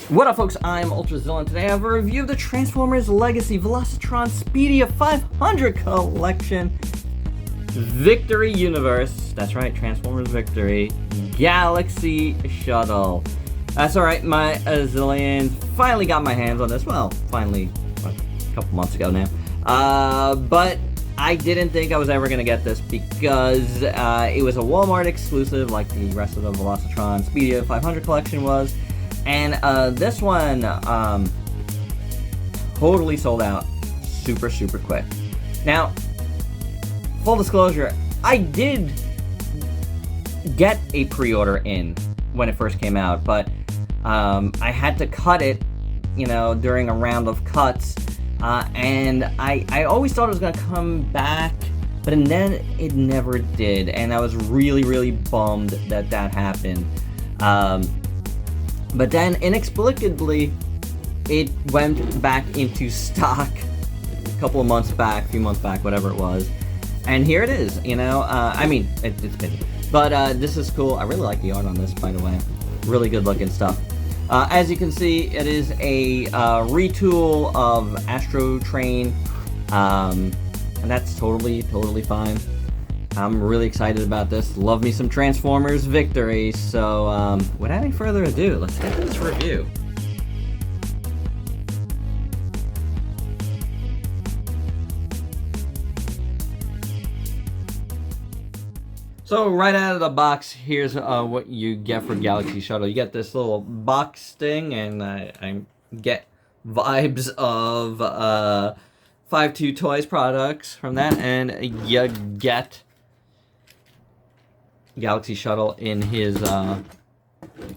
What up, folks? I'm Ultrazilla, and today I have a review of the Transformers Legacy VELOCITRON SPEEDIA 500 collection. Victory Universe. That's right, Transformers Victory. Galaxy Shuttle. That's alright, my Zillions finally got my hands on this. Well, finally, a couple months ago now. But I didn't think I was ever going to get this because it was a Walmart exclusive like the rest of the VELOCITRON SPEEDIA 500 collection was. And this one totally sold out super quick. Now, full disclosure, I did get a pre-order in when it first came out, but I had to cut it, during a round of cuts, and I always thought it was going to come back, but then it never did, and I was really bummed that happened. But then, inexplicably, it went back into stock a couple of months back, a few months back, whatever it was. And here it is, I mean, it's been. But this is cool. I really like the art on this, by the way. Really good looking stuff. As you can see, it is a retool of Astro Train. And that's totally fine. I'm really excited about this. Love me some Transformers Victory. So, without any further ado, let's get to this review. So, right out of the box, here's what you get for Galaxy Shuttle. You get this little box thing, and I get vibes of 5-2 Toys products from that, and you get Galaxy Shuttle in his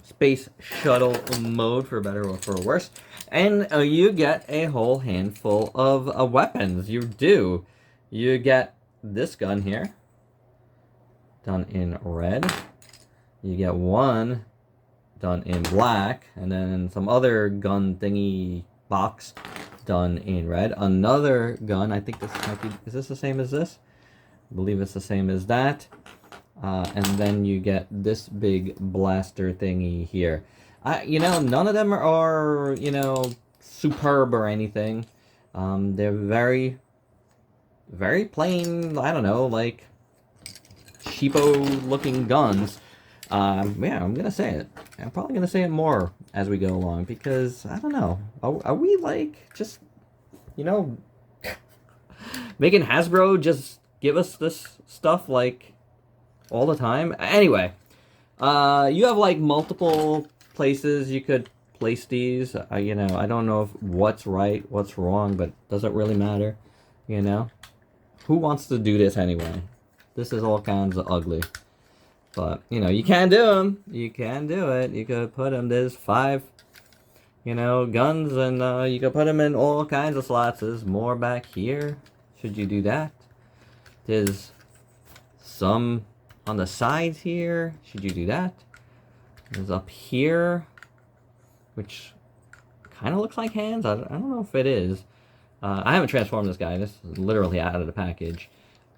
space shuttle mode, for better or for worse. And you get a whole handful of weapons. You do. You get this gun here, done in red. You get one done in black, and then some other gun thingy box done in red. Another gun, I think this might be, is this the same as this? I believe it's the same as that. And then you get this big blaster thingy here. None of them are, superb or anything. They're very plain, I don't know, like cheapo looking guns. Yeah, I'm gonna say it. I'm probably gonna say it more as we go along because I don't know. Are we like just, making Hasbro just give us this stuff like all the time? Anyway, you have like multiple places you could place these. I don't know what's right, what's wrong, but does it really matter? Who wants to do this anyway? This is all kinds of ugly. But, you can do them. You can do it. You could put them, there's 5, guns, and you could put them in all kinds of slots. There's more back here. Should you do that? There's some on the sides here. Should you do that? There's up here, which kind of looks like hands. I don't know if it is. I haven't transformed this guy. This is literally out of the package.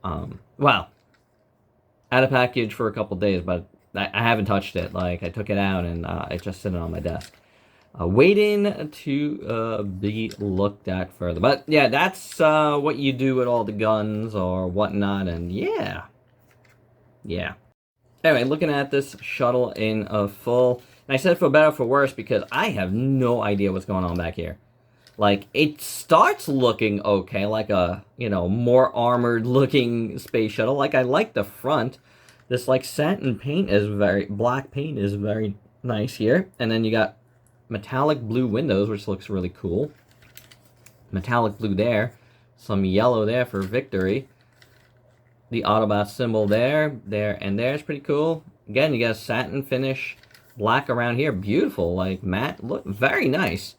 Well, out of package for a couple days, but I haven't touched it. Like, I took it out and it's just sitting on my desk, waiting to be looked at further. But yeah, that's what you do with all the guns or whatnot, and yeah. Anyway, looking at this shuttle in full, and I said for better or for worse because I have no idea what's going on back here. Like, it starts looking okay, like a, more armored looking space shuttle. Like, I like the front. This, like, satin paint is black paint is very nice here. And then you got metallic blue windows, which looks really cool. Metallic blue there. Some yellow there for victory. The Autobot symbol there, and there is pretty cool. Again, you got a satin finish, black around here. Beautiful, like, matte. Look, very nice.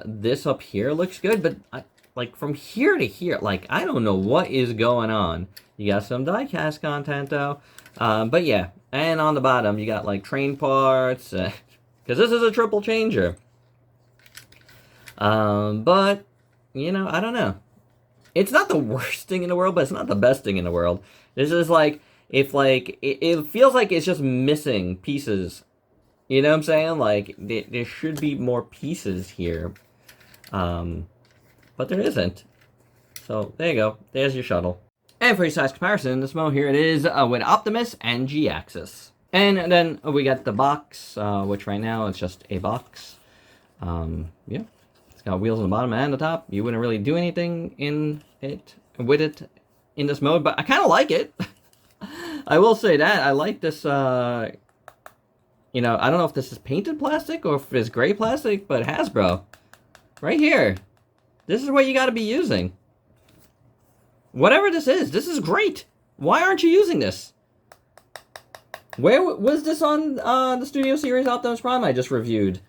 This up here looks good, but like from here to here, like, I don't know what is going on. You got some die-cast content though, but yeah. And on the bottom, you got like train parts, because this is a triple changer. But I don't know. It's not the worst thing in the world, but it's not the best thing in the world. This is like, if like, it feels like it's just missing pieces You know what I'm saying? Like, there should be more pieces here. But there isn't. So, there you go. There's your shuttle. And for your size comparison, this model here it is with Optimus and G-Axis. And then we got the box, which right now it's just a box. Yeah. It's got wheels on the bottom and the top. You wouldn't really do anything with it in this mode, but I kind of like it. I will say that. I like this, you know, I don't know if this is painted plastic or if it's gray plastic, but Hasbro, right here. This is what you got to be using. Whatever this is great. Why aren't you using this? Where was this on the Studio Series Optimus Prime I just reviewed?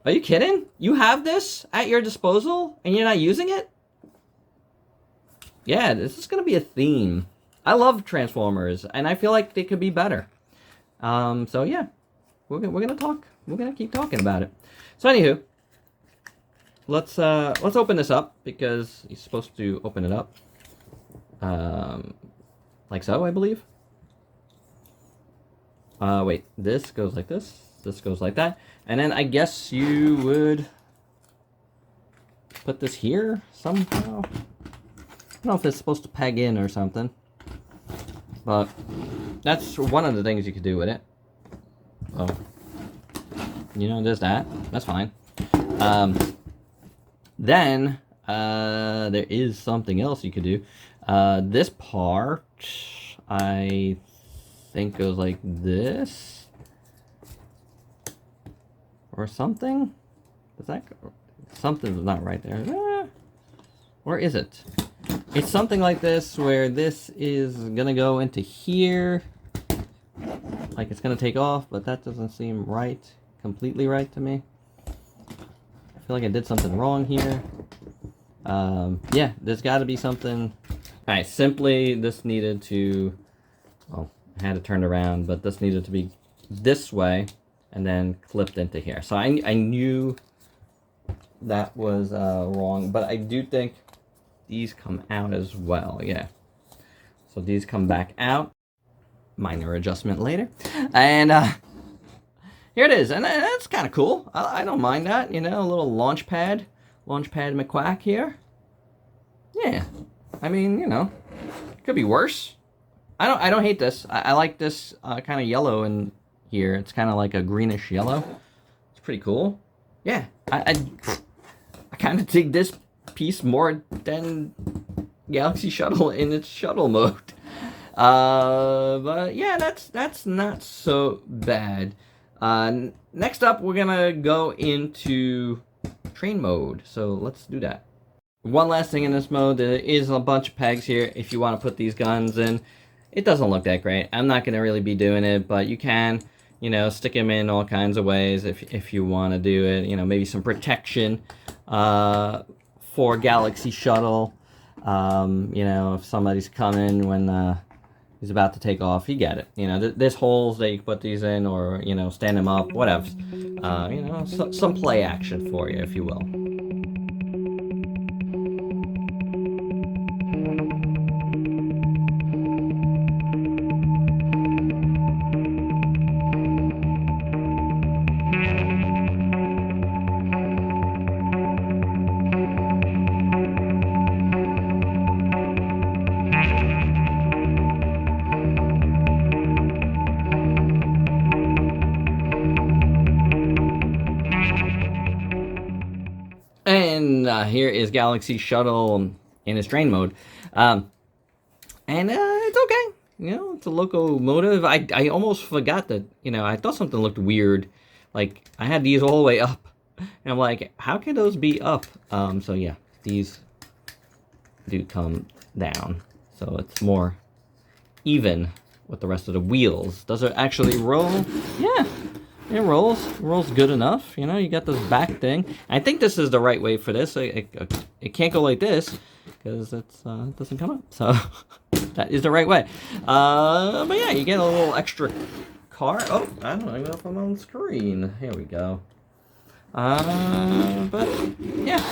Are you kidding? You have this at your disposal and you're not using it? Yeah, this is going to be a theme. I love Transformers, and I feel like they could be better. So yeah, we're gonna talk. We're gonna keep talking about it. So anywho, let's open this up because you're supposed to open it up, like so, I believe. Wait, this goes like this. This goes like that, and then I guess you would put this here somehow. I don't know if it's supposed to peg in or something, but that's one of the things you could do with it. Oh, you know, there's that. That's fine. Then there is something else you could do. This part, I think, goes like this, or something. Does that go? Something's not right there. Or is it? It's something like this, where this is gonna go into here. Like it's gonna take off, but that doesn't seem right, completely right to me. I feel like I did something wrong here. Yeah, there's gotta be something. Alright, simply this needed to, well, I had to turn around, but this needed to be this way, and then clipped into here. So I knew that was wrong, but I do think these come out as well, yeah. So these come back out. Minor adjustment later. And here it is. And that's kind of cool. I don't mind that, you know, a little launch pad McQuack here. Yeah. I mean, you know, it could be worse. I don't hate this. I like this kind of yellow in here. It's kind of like a greenish yellow. It's pretty cool. Yeah. I kind of dig this piece more than Galaxy Shuttle in its shuttle mode. But yeah, that's not so bad. Next up, we're gonna go into train mode. So let's do that. One last thing in this mode, there is a bunch of pegs here if you want to put these guns in. It doesn't look that great. I'm not gonna really be doing it, but you can, you know, stick them in all kinds of ways if you want to do it. You know, maybe some protection for Galaxy Shuttle. You know, if somebody's coming when he's about to take off, you get it. You know, there's holes that you can put these in, or, you know, stand them up, whatever. You know, some play action for you, if you will. And here is Galaxy Shuttle in its train mode. And it's okay. You know, it's a locomotive. I almost forgot that, you know, I thought something looked weird. Like, I had these all the way up. And I'm like, how can those be up? So yeah, these do come down. So it's more even with the rest of the wheels. Does it actually roll? Yeah. It rolls. It rolls good enough. You know, you got this back thing. I think this is the right way for this. It can't go like this because it doesn't come up. So that is the right way. But yeah, you get a little extra car. Oh, I don't even know if I'm on screen. Here we go. But yeah,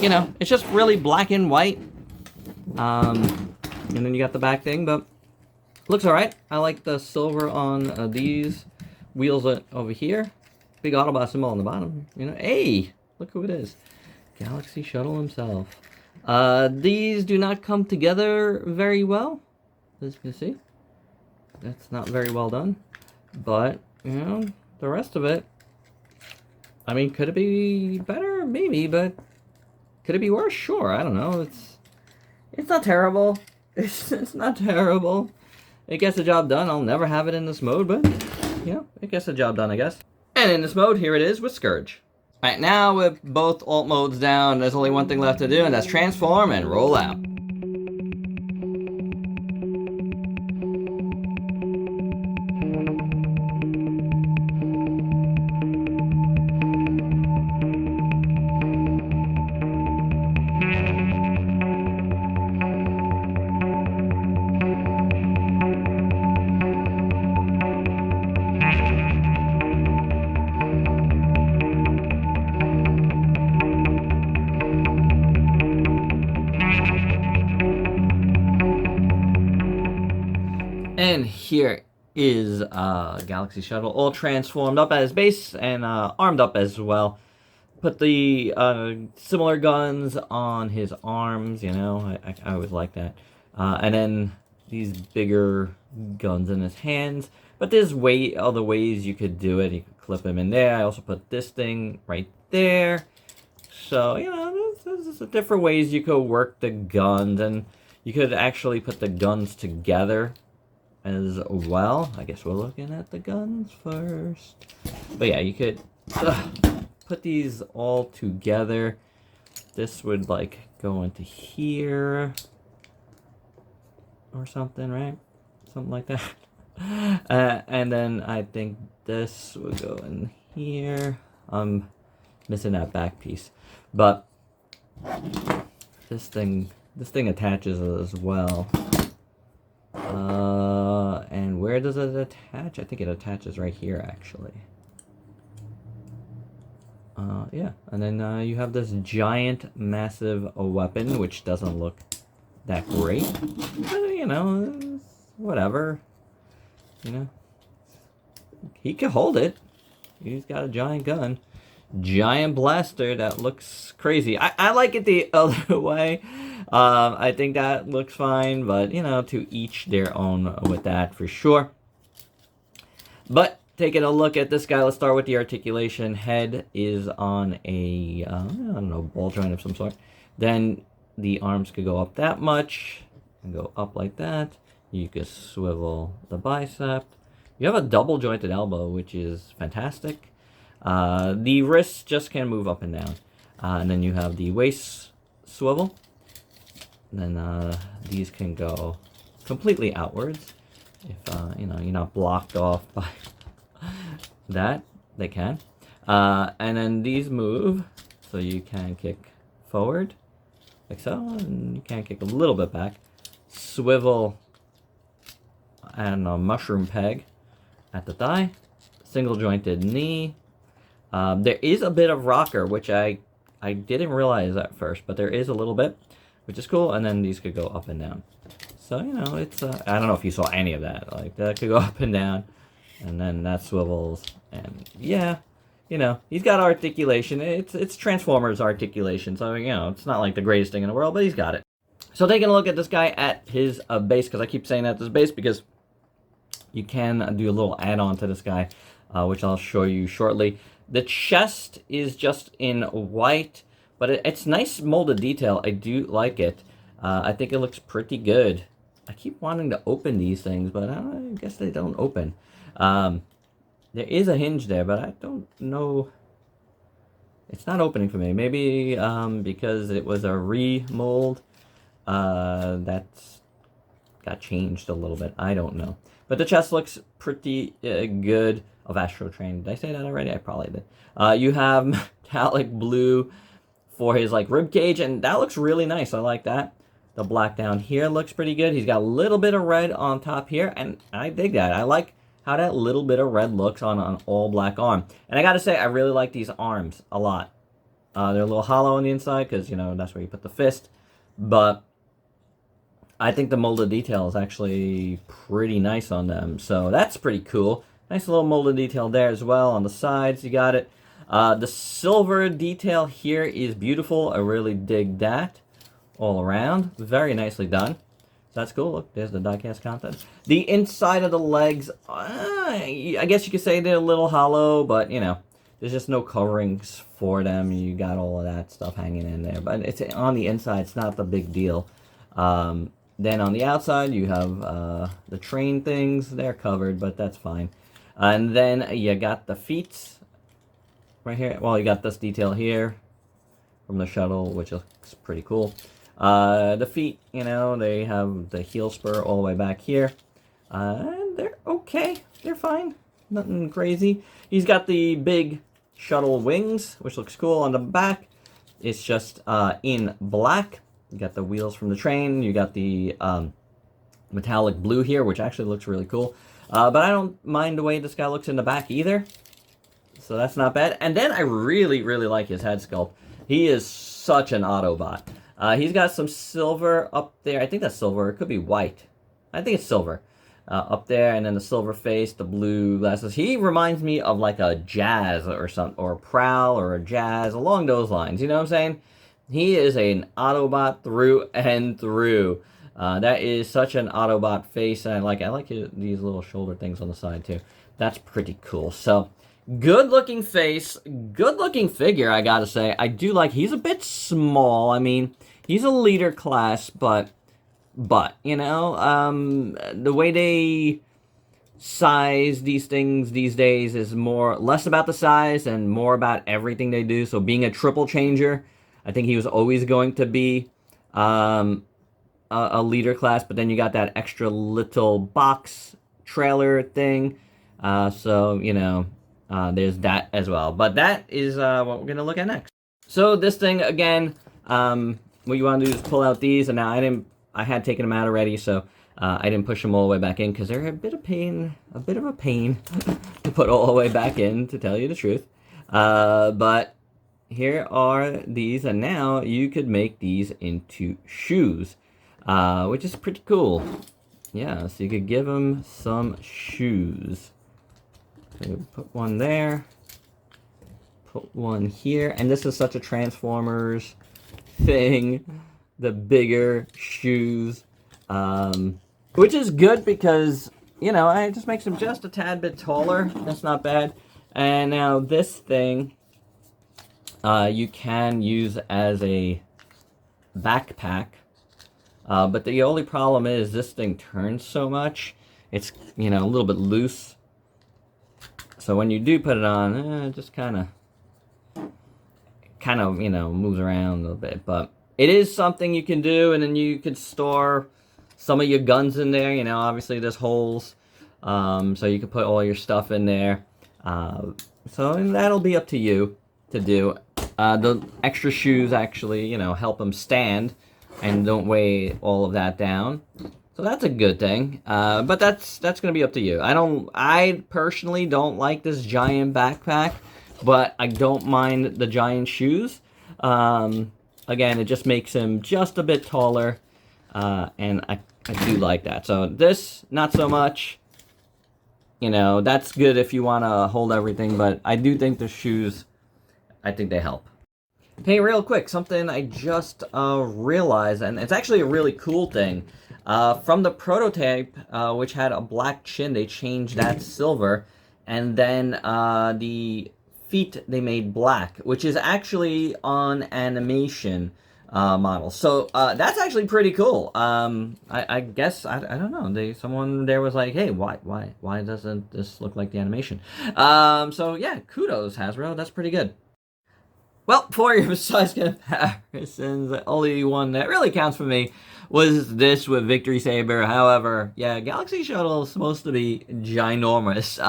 you know, it's just really black and white. And then you got the back thing, but looks all right. I like the silver on these. wheels over here. Big Autobot symbol on the bottom. You know, hey, look who it is. Galaxy Shuttle himself. These do not come together very well, as you can see. That's not very well done. But, you know, the rest of it, I mean, could it be better? Maybe, but could it be worse? Sure, I don't know. It's not terrible. It's not terrible. It gets the job done. I'll never have it in this mode, but, you know, it gets the job done, I guess. And in this mode, here it is with Scourge. Alright, now with both alt modes down, there's only one thing left to do, and that's transform and roll out. And here is Galaxy Shuttle, all transformed up at his base and armed up as well. Put the similar guns on his arms, you know, I always like that. And then these bigger guns in his hands. But there's other ways you could do it. You could clip him in there. I also put this thing right there. So, you know, there's different ways you could work the guns. And you could actually put the guns together as well. I guess we're looking at the guns first. But yeah, you could put these all together. This would like go into here or something, right? Something like that. And then I think this would go in here. I'm missing that back piece, but this thing attaches as well. And where does it attach? I think it attaches right here, actually. Yeah, and then you have this giant, massive weapon, which doesn't look that great. But, you know, whatever. You know, he can hold it. He's got a giant gun. Giant blaster that looks crazy. I like it the other way. I think that looks fine, but, you know, to each their own with that for sure. But taking a look at this guy, let's start with the articulation. Head is on a, I don't know, ball joint of some sort. Then the arms could go up that much and go up like that. You could swivel the bicep. You have a double jointed elbow, which is fantastic. The wrists just can move up and down. And then you have the waist swivel. And then these can go completely outwards. If you know, you're not blocked off by that, they can. And then these move, so you can kick forward, like so, and you can kick a little bit back. Swivel and a mushroom peg at the thigh. Single jointed knee. There is a bit of rocker, which I didn't realize at first, but there is a little bit, which is cool. And then these could go up and down. So, you know, it's, I don't know if you saw any of that. Like, that could go up and down, and then that swivels. And, yeah, you know, he's got articulation. It's Transformers articulation. So, you know, it's not like the greatest thing in the world, but he's got it. So, taking a look at this guy at his base, because I keep saying at this base, because you can do a little add-on to this guy, which I'll show you shortly. The chest is just in white, but it's nice molded detail. I do like it. I think it looks pretty good. I keep wanting to open these things, but I guess they don't open. There is a hinge there, but I don't know. It's not opening for me. Maybe because it was a remold. That's got changed a little bit. I don't know. But the chest looks pretty good. Of Astro Train. Did I say that already? I probably did. You have metallic blue for his like rib cage, and that looks really nice. I like that. The black down here looks pretty good. He's got a little bit of red on top here, and I dig that. I like how that little bit of red looks on an all black arm. And I gotta say, I really like these arms a lot. They're a little hollow on the inside because, you know, that's where you put the fist. But I think the molded detail is actually pretty nice on them. So that's pretty cool. Nice little molded detail there as well on the sides. You got it. The silver detail here is beautiful. I really dig that all around. Very nicely done. So that's cool. Look, there's the die-cast content. The inside of the legs, I guess you could say they're a little hollow, but, you know, there's just no coverings for them. You got all of that stuff hanging in there. But it's on the inside. It's not the big deal. Then on the outside, you have the train things. They're covered, but that's fine. And then you got the feet right here. Well, you got this detail here from the shuttle, which looks pretty cool. The feet, you know, they have the heel spur all the way back here. They're okay. They're fine. Nothing crazy. He's got the big shuttle wings, which looks cool on the back. It's just in black. You got the wheels from the train. You got the metallic blue here, which actually looks really cool. But I don't mind the way this guy looks in the back either. So that's not bad. And then I really, really like his head sculpt. He is such an Autobot. He's got some silver up there. I think that's silver. It could be white. I think it's silver. Up there, and then the silver face, the blue glasses. He reminds me of like a Jazz or something, or a Prowl or a Jazz, along those lines. You know what I'm saying? He is an Autobot through and through. That is such an Autobot face, and I like these little shoulder things on the side too. That's pretty cool. So, good looking face, good looking figure, I gotta say. I do like, he's a bit small. I mean, he's a leader class, but, you know, the way they size these things these days is less about the size and more about everything they do. So being a triple changer, I think he was always going to be a leader class, but then you got that extra little box trailer thing. So, you know, there's that as well. But that is what we're going to look at next. So this thing, again, what you want to do is pull out these, and now I had taken them out already, so I didn't push them all the way back in because they're a bit of a pain to put all the way back in, to tell you the truth. But here are these, and now you could make these into shoes, which is pretty cool. Yeah, so you could give them some shoes. So put one there, put one here, and this is such a Transformers thing, the bigger shoes, which is good because, you know, it just makes them just a tad bit taller. That's not bad. And now this thing, you can use as a backpack, but the only problem is this thing turns so much. It's, you know, a little bit loose. So when you do put it on, it just kind of, you know, moves around a little bit. But it is something you can do, and then you could store some of your guns in there. You know, obviously there's holes, so you can put all your stuff in there. So that'll be up to you to do. The extra shoes actually, you know, help them stand and don't weigh all of that down. So that's a good thing, but that's going to be up to you. I personally don't like this giant backpack, but I don't mind the giant shoes. Again, it just makes him just a bit taller, and I do like that. So this, not so much. You know, that's good if you want to hold everything, but I do think the shoes, I think they help. Hey, real quick, something I just realized, and it's actually a really cool thing. From the prototype, which had a black chin, they changed that silver, and then the feet they made black, which is actually on animation model. So that's actually pretty cool. I guess I don't know. Someone there was like, hey, why doesn't this look like the animation? So yeah, kudos Hasbro. That's pretty good. Well, for your size comparisons, the only one that really counts for me was this with Victory Saber. However, yeah, Galaxy Shuttle is supposed to be ginormous.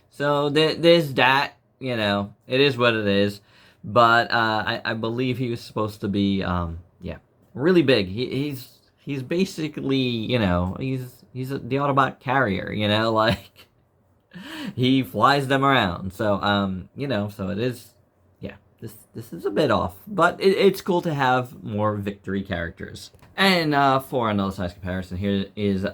So there's that, you know, it is what it is. But I believe he was supposed to be, yeah, really big. He's basically, you know, he's the Autobot carrier, you know, like, he flies them around. So, you know, so it is. Yeah, this is a bit off, but it's cool to have more victory characters. And for another size comparison, here is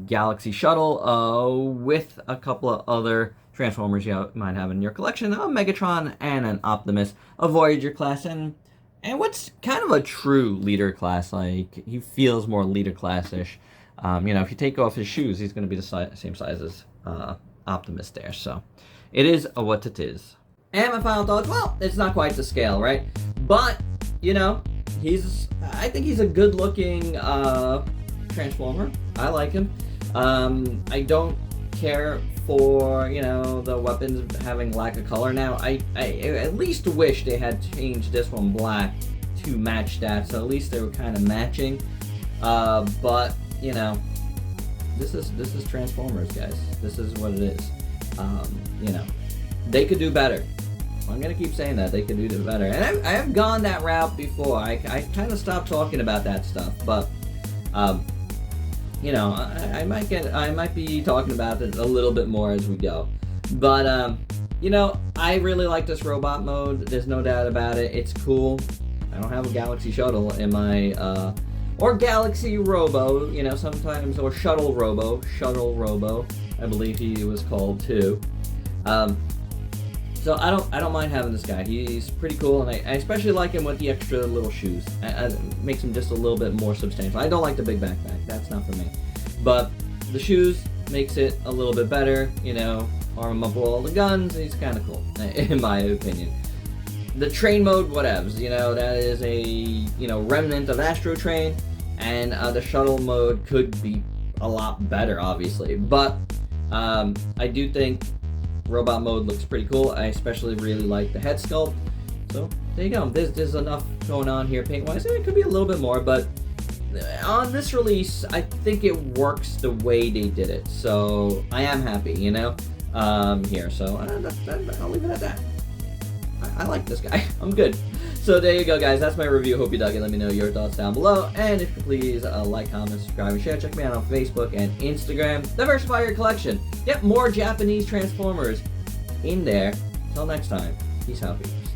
Galaxy Shuttle with a couple of other Transformers you might have in your collection: a Megatron and an Optimus, a Voyager class, and what's kind of a true leader class. Like, he feels more leader class-ish. You know, if you take off his shoes, he's going to be the same size as Optimus there. So it is what it is. And my final thoughts, well, it's not quite the scale, right? But, you know, I think he's a good-looking Transformer. I like him. I don't care for, you know, the weapons having lack of color. Now, I at least wish they had changed this one black to match that, so at least they were kind of matching. But, you know, this is Transformers, guys. This is what it is. You know, they could do better. I'm gonna keep saying that they could do better, and I have gone that route before. I kind of stopped talking about that stuff, but you know, I might be talking about it a little bit more as we go. But you know, I really like this robot mode. There's no doubt about it. It's cool. I don't have a Galaxy Shuttle in my or Galaxy Robo, you know, sometimes, or Shuttle Robo, I believe he was called too. So I don't mind having this guy. He's pretty cool, and I especially like him with the extra little shoes. It makes him just a little bit more substantial. I don't like the big backpack. That's not for me. But the shoes makes it a little bit better. You know, arm him up with all the guns. He's kind of cool, in my opinion. The train mode, whatevs. You know, that is a, you know, remnant of Astro Train, and the shuttle mode could be a lot better, obviously. But I do think robot mode looks pretty cool. I especially really like the head sculpt. So there you go. There's enough going on here paint-wise. It could be a little bit more, but on this release, I think it works the way they did it. So I am happy, you know, here. So I'll leave it at that. I like this guy. I'm good. So there you go, guys. That's my review. Hope you dug it. Let me know your thoughts down below. And if you could please like, comment, subscribe, and share. Check me out on Facebook and Instagram. Diversify your collection. Get more Japanese Transformers in there. Till next time. Peace out, peeps.